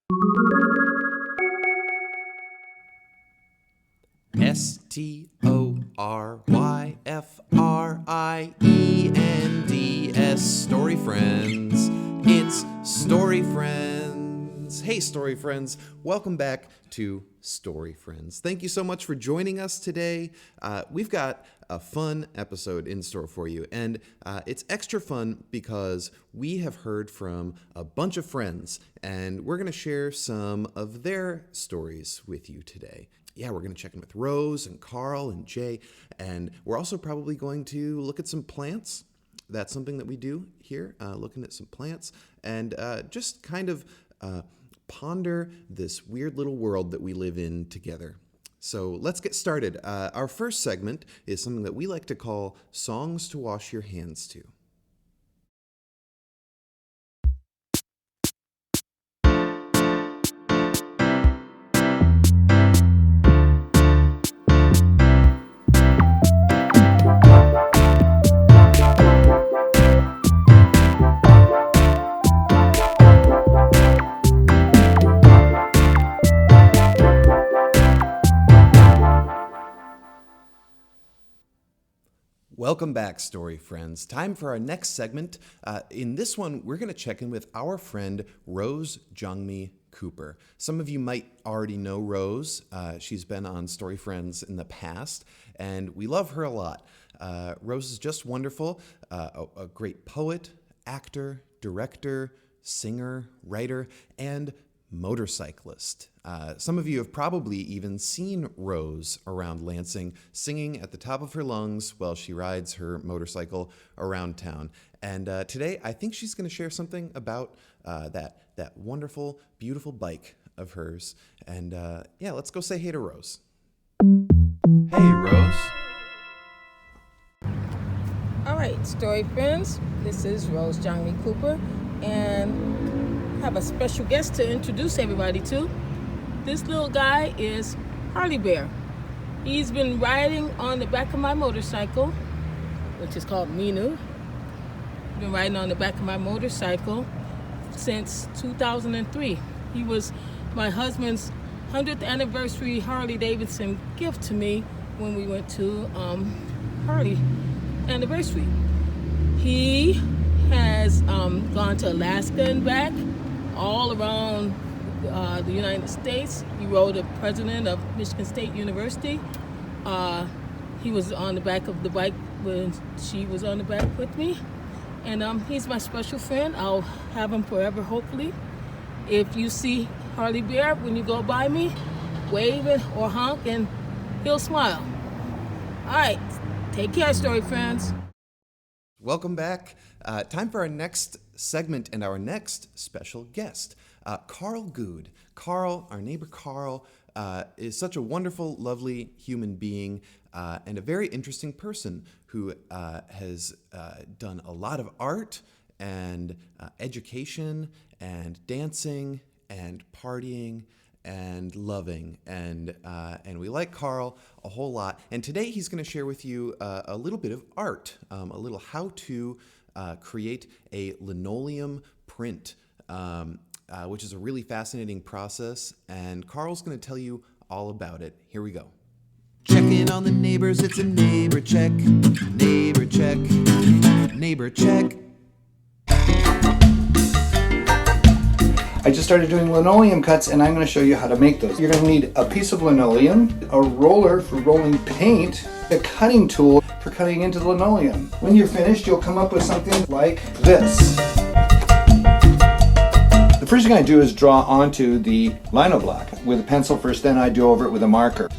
Storyfriends, Story Friends. It's Story Friends. Hey, Story Friends. Welcome back to Story Friends. Thank you so much for joining us today. We've got a fun episode in store for you, and it's extra fun because we have heard from a bunch of friends, and we're going to share some of their stories with you today. Yeah, we're going to check in with Rose and Karl and Jay, and we're also probably going to look at some plants. That's something that we do here, looking at some plants, and just kind of ponder this weird little world that we live in together. So let's get started. Our first segment is something that we like to call Songs to Wash Your Hands To. Welcome back, Story Friends. Time for our next segment. In this one, we're going to check in with our friend, Rose Jangmi Cooper. Some of you might already know Rose. She's been on Story Friends in the past, and we love her a lot. Rose is just wonderful, a great poet, actor, director, singer, writer, and motorcyclist. Some of you have probably even seen Rose around Lansing singing at the top of her lungs while she rides her motorcycle around town. And today, I think she's going to share something about that wonderful, beautiful bike of hers. And yeah, let's go say hey to Rose. Hey, Rose. All right, Story Friends. This is Rose Jangmi Cooper, and I have a special guest to introduce everybody to. This little guy is Harley Bear. He's been riding on the back of my motorcycle, which is called Minu. He's been riding on the back of my motorcycle since 2003. He was my husband's 100th anniversary Harley Davidson gift to me when we went to Harley anniversary. He has gone to Alaska and back, all around the United States. He rode the president of Michigan State University. He was on the back of the bike when she was on the back with me. And he's my special friend. I'll have him forever, hopefully. If you see Harley Bear when you go by me, wave it or honk and he'll smile. All right, take care, Story Friends. Welcome back. Time for our next segment and our next special guest, Karl Gude. Karl, our neighbor Karl, is such a wonderful, lovely human being and a very interesting person who has done a lot of art and education and dancing and partying and loving, and we like Karl a whole lot. And today he's going to share with you a little bit of art, a little how to create a linoleum print, which is a really fascinating process. And Karl's going to tell you all about it. Here we go. Checking on the neighbors, it's a neighbor check, neighbor check, neighbor check. I just started doing linoleum cuts, and I'm going to show you how to make those. You're going to need a piece of linoleum, a roller for rolling paint, a cutting tool for cutting into the linoleum. When you're finished, you'll come up with something like this. The first thing I do is draw onto the lino block with a pencil first, then I do over it with a marker.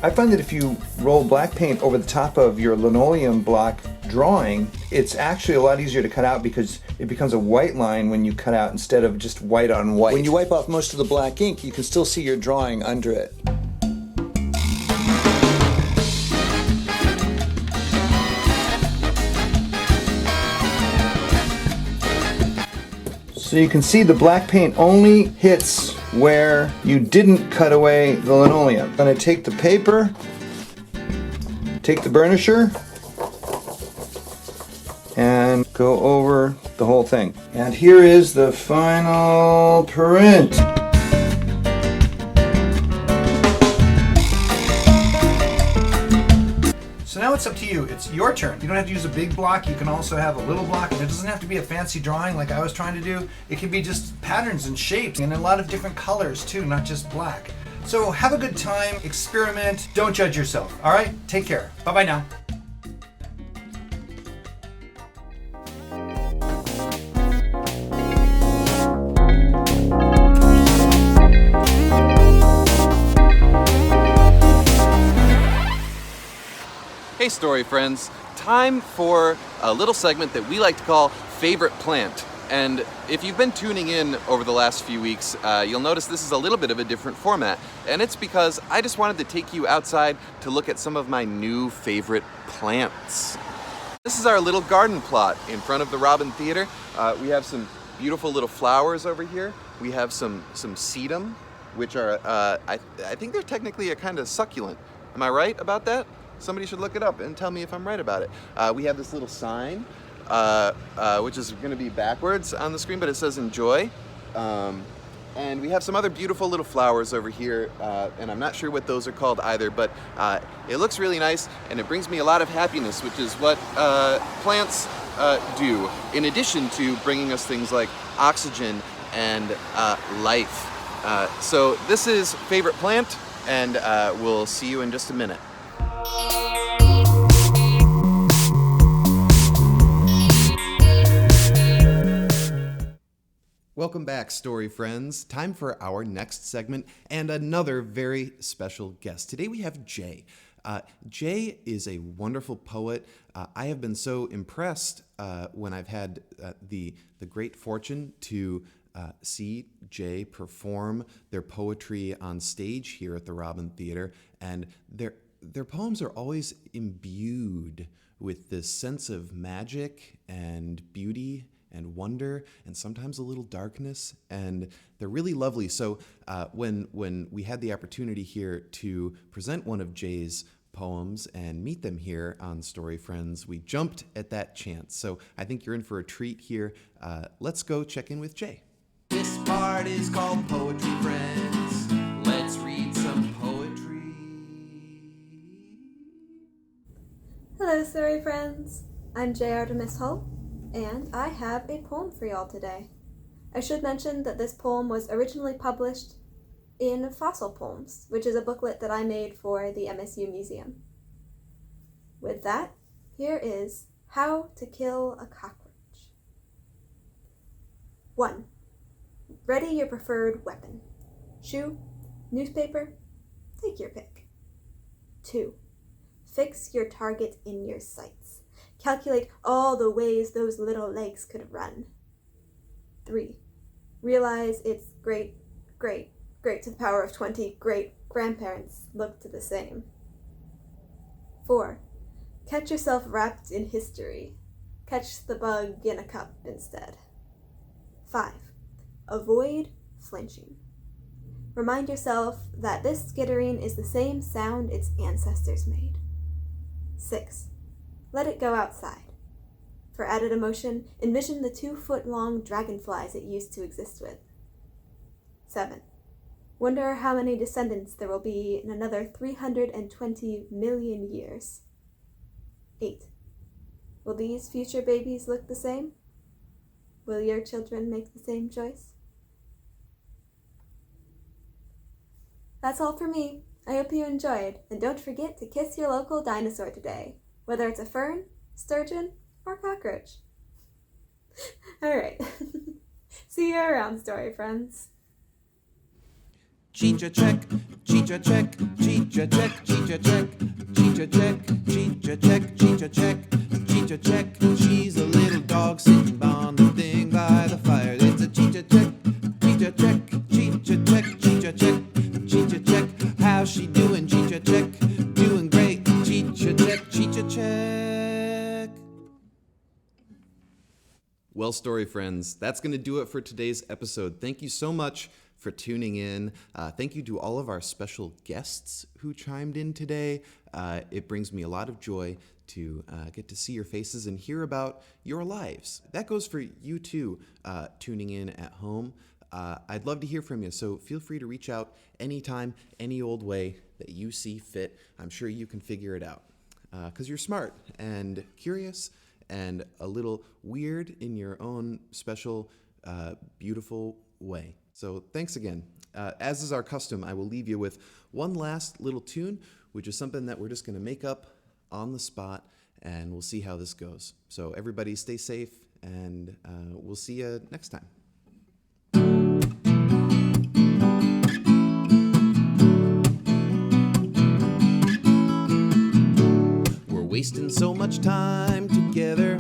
I find that if you roll black paint over the top of your linoleum block drawing, it's actually a lot easier to cut out because it becomes a white line when you cut out instead of just white on white. When you wipe off most of the black ink, you can still see your drawing under it. So you can see the black paint only hits where you didn't cut away the linoleum. I'm going to take the paper, take the burnisher, and go over the whole thing. And here is the final print. So now it's up to you. It's your turn. You don't have to use a big block. You can also have a little block. And it doesn't have to be a fancy drawing like I was trying to do. It can be just patterns and shapes and a lot of different colors too, not just black. So have a good time, experiment, don't judge yourself. All right, take care. Bye-bye now. Hey Story Friends, time for a little segment that we like to call Favorite Plant. And if you've been tuning in over the last few weeks, you'll notice this is a little bit of a different format. And it's because I just wanted to take you outside to look at some of my new favorite plants. This is our little garden plot in front of the Robin Theater. We have some beautiful little flowers over here. We have some sedum, which are, I think they're technically a kind of succulent. Am I right about that? Somebody should look it up and tell me if I'm right about it. We have this little sign, which is going to be backwards on the screen, but it says enjoy. And we have some other beautiful little flowers over here, and I'm not sure what those are called either, but it looks really nice, and it brings me a lot of happiness, which is what plants do, in addition to bringing us things like oxygen and life. So this is Favorite Plant, and we'll see you in just a minute. Welcome back, Story Friends. Time for our next segment and another very special guest. Today we have Jay. Jay is a wonderful poet. I have been so impressed when I've had the great fortune to see Jay perform their poetry on stage here at the Robin Theater, and their poems are always imbued with this sense of magic and beauty and wonder, and sometimes a little darkness, and they're really lovely. So when we had the opportunity here to present one of Jay's poems and meet them here on Story Friends, we jumped at that chance. So I think you're in for a treat here. Let's go check in with Jay. This part is called Poetry Friends. Let's read some poetry. Hello, Story Friends. I'm Artemis Hull, and I have a poem for y'all today. I should mention that this poem was originally published in Fossil Poems, which is a booklet that I made for the MSU Museum. With that, here is How to Kill a Cockroach. 1. Ready your preferred weapon. Shoe, newspaper, take your pick. 2. Fix your target in your sights. Calculate all the ways those little legs could run. 3. Realize its great to the power of 20 great-grandparents looked the same. 4. Catch yourself wrapped in history. Catch the bug in a cup instead. 5. Avoid flinching. Remind yourself that this skittering is the same sound its ancestors made. 6. Let it go outside. For added emotion, envision the 2-foot-long dragonflies it used to exist with. 7. Wonder how many descendants there will be in another 320 million years. 8. Will these future babies look the same? Will your children make the same choice? That's all for me. I hope you enjoyed, and don't forget to kiss your local dinosaur today, whether it's a fern, sturgeon, or cockroach. All right. See you around, Story Friends. Cheat check, cheat check, cheat check, cheat check, cheat check, cheat check, cheat check. She's a little dog sitting on the thing by the fire. It's a cheat check, cheat check, cheat check, cheat check. How's she doing? Cheat check, doing great. Cheat check. Well, Story Friends, that's going to do it for today's episode. Thank you so much for tuning in. Thank you to all of our special guests who chimed in today. It brings me a lot of joy to get to see your faces and hear about your lives. That goes for you too, tuning in at home. I'd love to hear from you, so feel free to reach out anytime, any old way that you see fit. I'm sure you can figure it out, because you're smart and curious and a little weird in your own special, beautiful way. So thanks again. As is our custom, I will leave you with one last little tune, which is something that we're just going to make up on the spot, and we'll see how this goes. So everybody stay safe, and we'll see you next time. Wasting so much time together,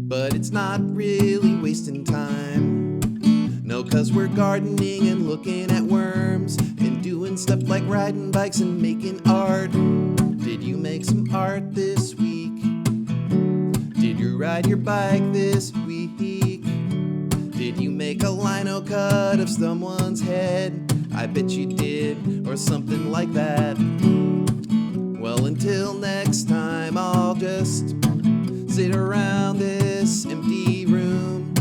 but it's not really wasting time. No, 'cause we're gardening and looking at worms and doing stuff like riding bikes and making art. Did you make some art this week? Did you ride your bike this week? Did you make a lino cut of someone's head? I bet you did, or something like that. Well, until next time, I'll just sit around this empty room,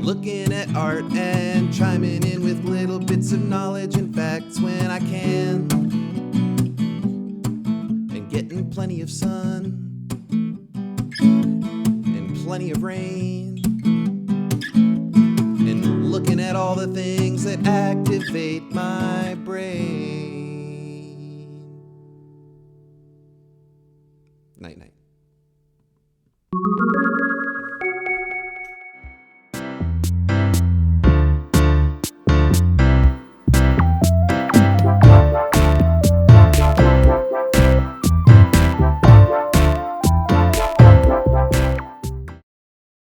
looking at art and chiming in with little bits of knowledge and facts when I can, and getting plenty of sun and plenty of rain, and looking at all the things that activate my brain.